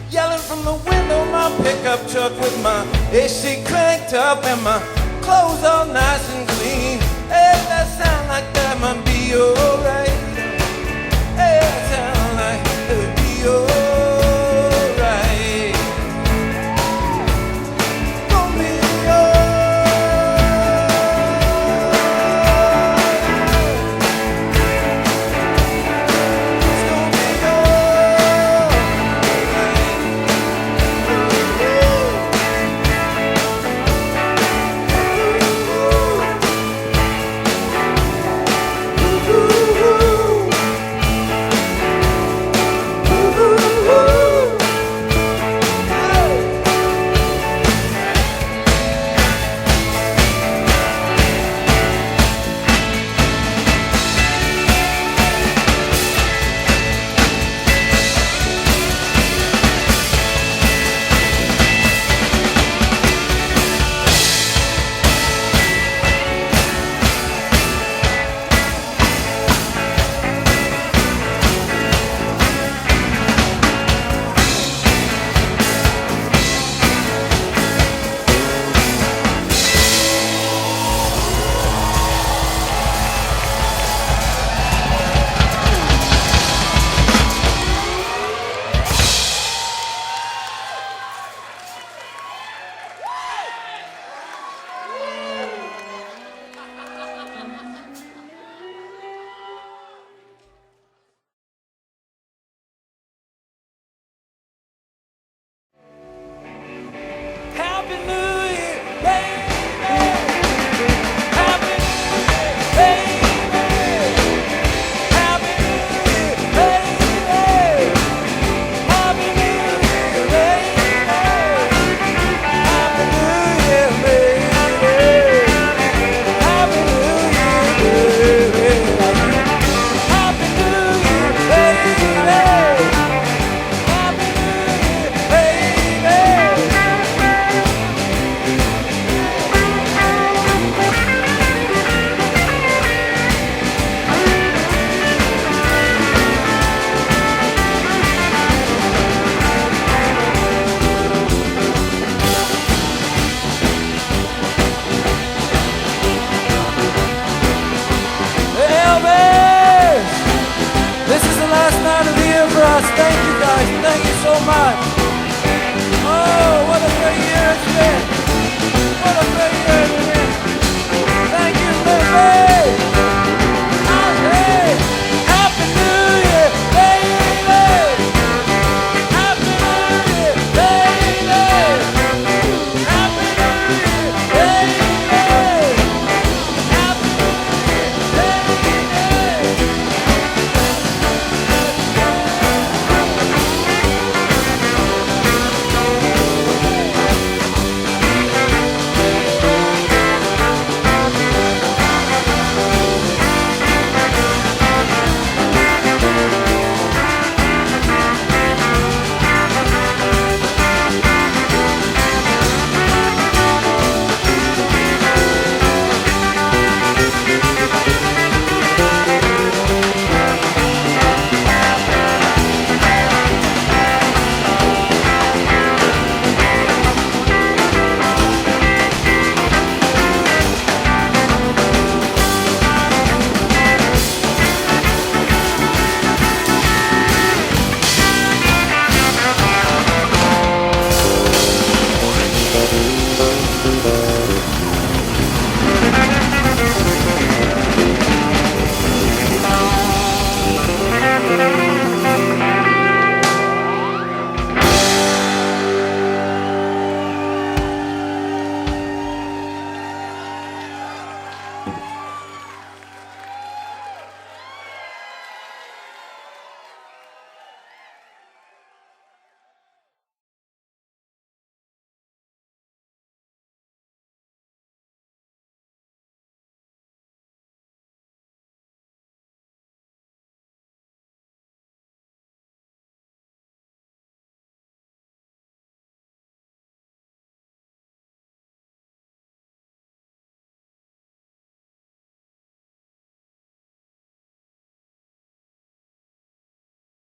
Yelling from the window of my pickup truck with my AC cranked up and my clothes all nice and clean. Hey, that sound like that might be alright.